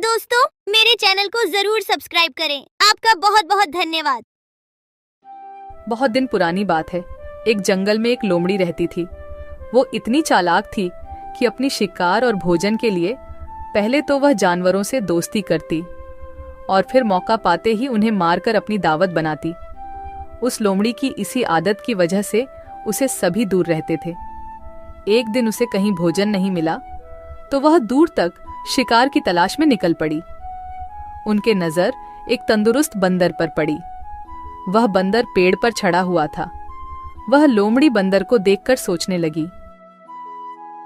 दोस्तों, मेरे चैनल को जरूर सब्सक्राइब करें। आपका बहुत बहुत धन्यवाद। बहुत दिन पुरानी बात है। एक जंगल में एक लोमड़ी रहती थी। वो इतनी चालाक थी कि अपनी शिकार और भोजन के लिए पहले तो वह जानवरों से दोस्ती करती और फिर मौका पाते ही उन्हें मारकर अपनी दावत बनाती। उस लोमड़ी की इसी आदत की वजह से उसे सभी दूर रहते थे। एक दिन उसे कहीं भोजन नहीं मिला तो वह दूर तक शिकार की तलाश में निकल पड़ी। उनके नजर एक तंदुरुस्त बंदर पर पड़ी। वह बंदर पेड़ पर चढ़ा हुआ था। वह लोमड़ी बंदर को देखकर सोचने लगी,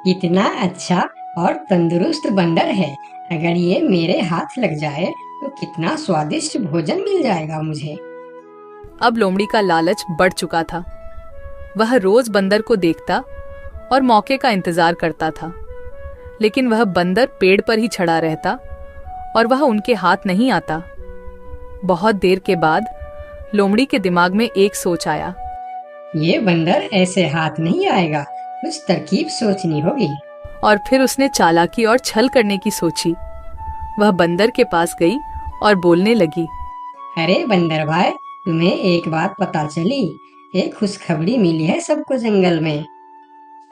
इतना अच्छा और तंदुरुस्त बंदर है, अगर ये मेरे हाथ लग जाए तो कितना स्वादिष्ट भोजन मिल जाएगा मुझे। अब लोमड़ी का लालच बढ़ चुका था। वह रोज बंदर को देखता और मौके का इंतजार करता था, लेकिन वह बंदर पेड़ पर ही चढ़ा रहता और वह उनके हाथ नहीं आता। बहुत देर के बाद लोमड़ी के दिमाग में एक सोच आया। ये बंदर ऐसे हाथ नहीं आएगा, कुछ तरकीब सोचनी होगी। और फिर उसने चालाकी और छल करने की सोची। वह बंदर के पास गई और बोलने लगी, अरे बंदर भाई, तुम्हें एक बात पता चली? एक खुशखबरी मिली है सबको जंगल में।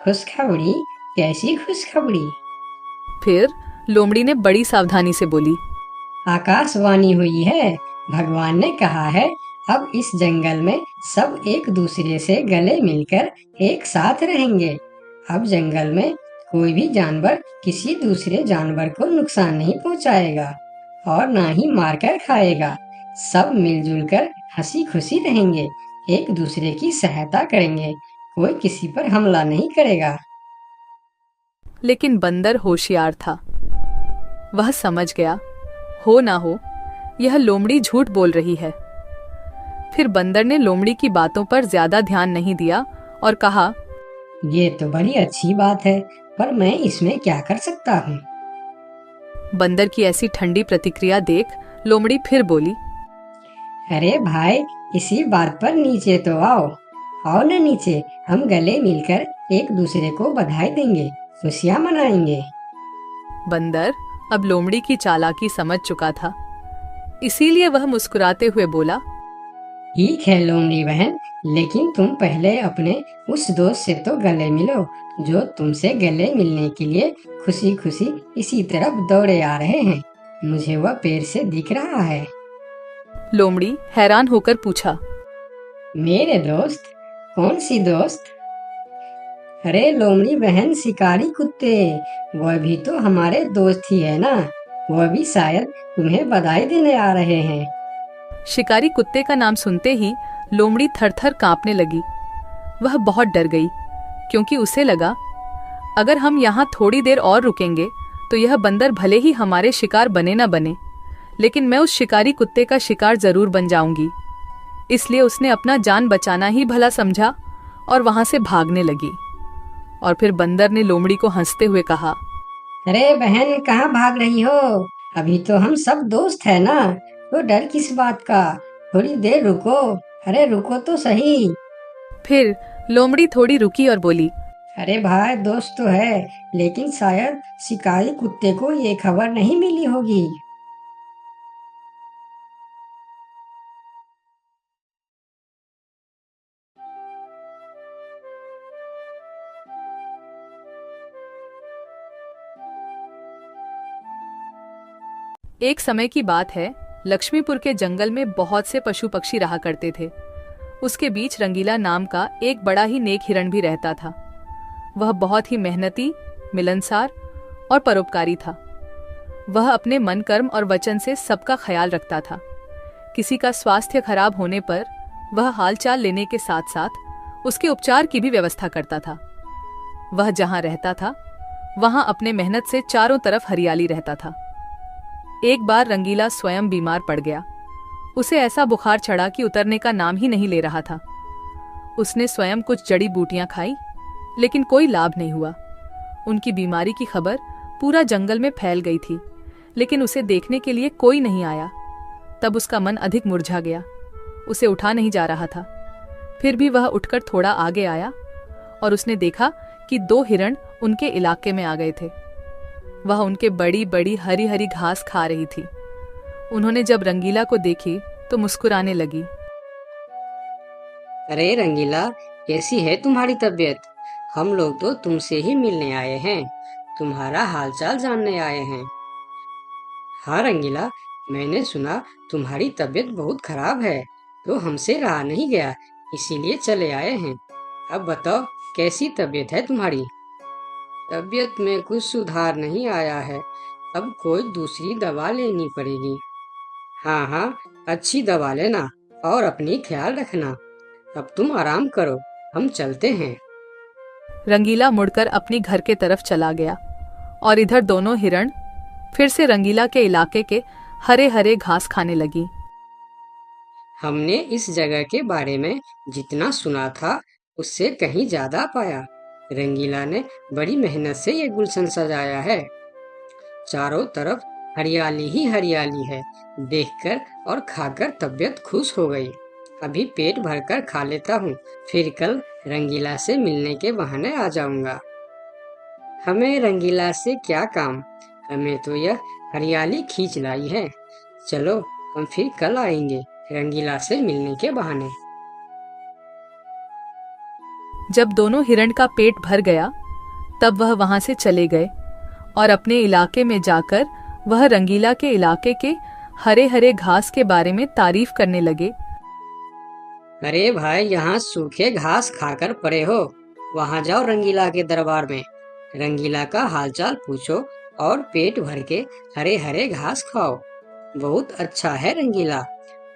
खुशखबरी? कैसी खुशखबरी? फिर लोमड़ी ने बड़ी सावधानी से बोली, आकाशवाणी हुई है। भगवान ने कहा है अब इस जंगल में सब एक दूसरे से गले मिलकर एक साथ रहेंगे। अब जंगल में कोई भी जानवर किसी दूसरे जानवर को नुकसान नहीं पहुंचाएगा और ना ही मारकर खाएगा। सब मिलजुल कर हंसी खुशी रहेंगे, एक दूसरे की सहायता करेंगे, कोई किसी पर हमला नहीं करेगा। लेकिन बंदर होशियार था। वह समझ गया, हो ना हो यह लोमड़ी झूठ बोल रही है। फिर बंदर ने लोमड़ी की बातों पर ज्यादा ध्यान नहीं दिया और कहा, ये तो बड़ी अच्छी बात है, पर मैं इसमें क्या कर सकता हूँ? बंदर की ऐसी ठंडी प्रतिक्रिया देख लोमड़ी फिर बोली, अरे भाई, इसी बात पर नीचे तो आओ। आओ ना नीचे, हम गले मिलकर एक दूसरे को बधाई देंगे, खुशियाँ मनाएंगे। बंदर अब लोमड़ी की चालाकी समझ चुका था, इसीलिए वह मुस्कुराते हुए बोला, ठीक है लोमड़ी बहन, लेकिन तुम पहले अपने उस दोस्त से तो गले मिलो जो तुमसे गले मिलने के लिए खुशी खुशी इसी तरफ दौड़े आ रहे हैं। मुझे वह पेड़ से दिख रहा है। लोमड़ी हैरान होकर पूछा, मेरे दोस्त? कौन सी दोस्त? अरे लोमड़ी बहन, शिकारी कुत्ते, वह भी तो हमारे दोस्त ही है ना। वह भी शायद तुम्हें बधाई देने आ रहे हैं। शिकारी कुत्ते का नाम सुनते ही लोमड़ी थर-थर कांपने लगी। वह बहुत डर गई, क्योंकि उसे लगा अगर हम यहाँ थोड़ी देर और रुकेंगे तो यह बंदर भले ही हमारे शिकार बने न बने, लेकिन मैं उस शिकारी कुत्ते का शिकार जरूर बन जाऊंगी। इसलिए उसने अपना जान बचाना ही भला समझा और वहां से भागने लगी। और फिर बंदर ने लोमड़ी को हंसते हुए कहा, अरे बहन, कहाँ भाग रही हो? अभी तो हम सब दोस्त है ना, तो डर किस बात का? थोड़ी देर रुको। अरे रुको तो सही। फिर लोमड़ी थोड़ी रुकी और बोली, अरे भाई, दोस्त तो है, लेकिन शायद शिकारी कुत्ते को ये खबर नहीं मिली होगी। एक समय की बात है, लक्ष्मीपुर के जंगल में बहुत से पशु पक्षी रहा करते थे। उसके बीच रंगीला नाम का एक बड़ा ही नेक हिरण भी रहता था। वह बहुत ही मेहनती, मिलनसार और परोपकारी था। वह अपने मन, कर्म और वचन से सबका ख्याल रखता था। किसी का स्वास्थ्य खराब होने पर वह हालचाल लेने के साथ साथ उसके उपचार की भी व्यवस्था करता था। वह जहां रहता था वहां अपने मेहनत से चारों तरफ हरियाली रहता था। एक बार रंगीला स्वयं बीमार पड़ गया। उसे ऐसा बुखार चढ़ा कि उतरने का नाम ही नहीं ले रहा था। उसने स्वयं कुछ जड़ी बूटियां खाई, लेकिन कोई लाभ नहीं हुआ। उनकी बीमारी की खबर पूरा जंगल में फैल गई थी, लेकिन उसे देखने के लिए कोई नहीं आया। तब उसका मन अधिक मुरझा गया। उसे उठा नहीं जा रहा था। फिर भी वह उठकर थोड़ा आगे आया और उसने देखा कि 2 हिरण उनके इलाके में आ गए थे। वह उनके बड़ी बड़ी हरी हरी घास खा रही थी। उन्होंने जब रंगीला को देखी तो मुस्कुराने लगी। अरे रंगीला, कैसी है तुम्हारी तबीयत? हम लोग तो तुमसे ही मिलने आए हैं, तुम्हारा हालचाल जानने आए हैं। हाँ रंगीला, मैंने सुना तुम्हारी तबीयत बहुत खराब है, तो हमसे रहा नहीं गया, इसीलिए चले आए हैं। अब बताओ, कैसी तबीयत है तुम्हारी? तबीयत में कुछ सुधार नहीं आया है, अब कोई दूसरी दवा लेनी पड़ेगी। हाँ हाँ, अच्छी दवा लेना और अपनी ख्याल रखना। अब तुम आराम करो, हम चलते हैं। रंगीला मुड़कर अपनी घर के तरफ चला गया और इधर दोनों हिरण फिर से रंगीला के इलाके के हरे हरे घास खाने लगी। हमने इस जगह के बारे में जितना सुना था उससे कहीं ज्यादा पाया। रंगीला ने बड़ी मेहनत से ये गुलशन सजाया है। चारों तरफ हरियाली ही हरियाली है। देखकर और खाकर तबीयत खुश हो गई। अभी पेट भरकर खा लेता हूँ, फिर कल रंगीला से मिलने के बहाने आ जाऊंगा। हमें रंगीला से क्या काम, हमें तो यह हरियाली खींच लाई है। चलो, हम फिर कल आएंगे रंगीला से मिलने के बहाने। जब दोनों हिरण का पेट भर गया तब वह वहां से चले गए और अपने इलाके में जाकर वह रंगीला के इलाके के हरे हरे घास के बारे में तारीफ करने लगे। अरे भाई, यहाँ सूखे घास खाकर पड़े हो, वहाँ जाओ रंगीला के दरबार में, रंगीला का हालचाल पूछो और पेट भर के हरे हरे घास खाओ। बहुत अच्छा है रंगीला,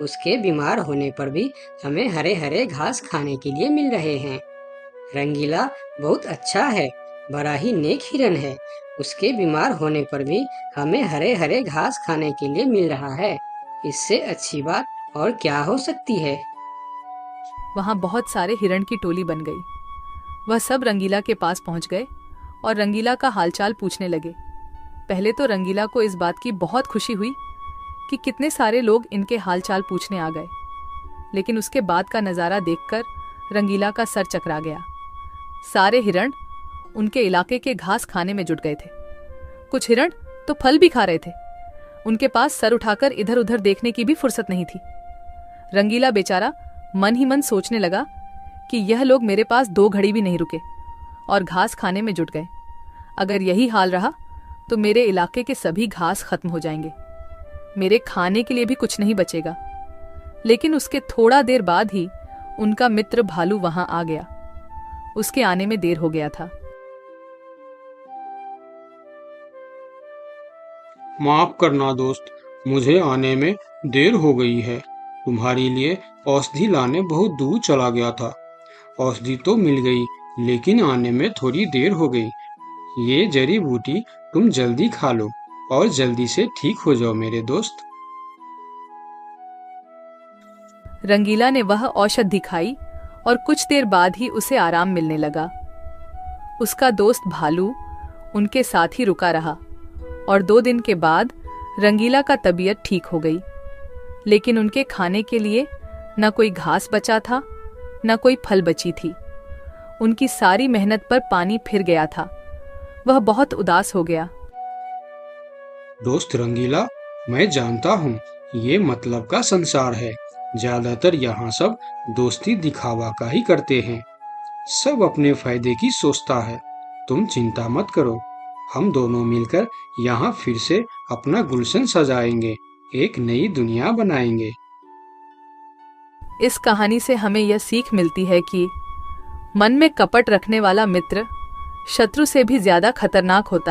उसके बीमार होने पर भी हमें हरे हरे घास खाने के लिए मिल रहे हैं। रंगीला बहुत अच्छा है, बड़ा ही नेक हिरन है, उसके बीमार होने पर भी हमें हरे हरे घास खाने के लिए मिल रहा है। इससे अच्छी बात और क्या हो सकती है। वहां बहुत सारे हिरण की टोली बन गई। वह सब रंगीला के पास पहुंच गए और रंगीला का हालचाल पूछने लगे। पहले तो रंगीला को इस बात की बहुत खुशी हुई कि कितने सारे लोग इनके हालचाल पूछने आ गए, लेकिन उसके बाद का नज़ारा देखकर रंगीला का सर चकरा गया। सारे हिरण उनके इलाके के घास खाने में जुट गए थे। कुछ हिरण तो फल भी खा रहे थे। उनके पास सर उठाकर इधर उधर देखने की भी फुर्सत नहीं थी। रंगीला बेचारा मन ही मन सोचने लगा कि यह लोग मेरे पास 2 घड़ी भी नहीं रुके और घास खाने में जुट गए। अगर यही हाल रहा तो मेरे इलाके के सभी घास खत्म हो जाएंगे, मेरे खाने के लिए भी कुछ नहीं बचेगा। लेकिन उसके थोड़ा देर बाद ही उनका मित्र भालू वहां आ गया। उसके आने में देर हो गया था। माफ करना दोस्त, मुझे आने में देर हो गई है। तुम्हारे लिए औषधि लाने बहुत दूर चला गया था। औषधि तो मिल गई, लेकिन आने में थोड़ी देर हो गई। ये जड़ी बूटी तुम जल्दी खा लो और जल्दी से ठीक हो जाओ मेरे दोस्त। रंगीला ने वह औषधि खाई और कुछ देर बाद ही उसे आराम मिलने लगा। उसका दोस्त भालू उनके साथ ही रुका रहा और 2 दिन के बाद रंगीला का तबीयत ठीक हो गई। लेकिन उनके खाने के लिए न कोई घास बचा था, न कोई फल बची थी। उनकी सारी मेहनत पर पानी फिर गया था। वह बहुत उदास हो गया। दोस्त रंगीला, मैं जानता हूँ ये मतलब का संसार है। ज्यादातर यहाँ सब दोस्ती दिखावा का ही करते हैं। सब अपने फायदे की सोचता है। तुम चिंता मत करो, हम दोनों मिलकर यहाँ फिर से अपना गुलशन सजाएंगे, एक नई दुनिया बनाएंगे। इस कहानी से हमें यह सीख मिलती है कि मन में कपट रखने वाला मित्र शत्रु से भी ज्यादा खतरनाक होता है।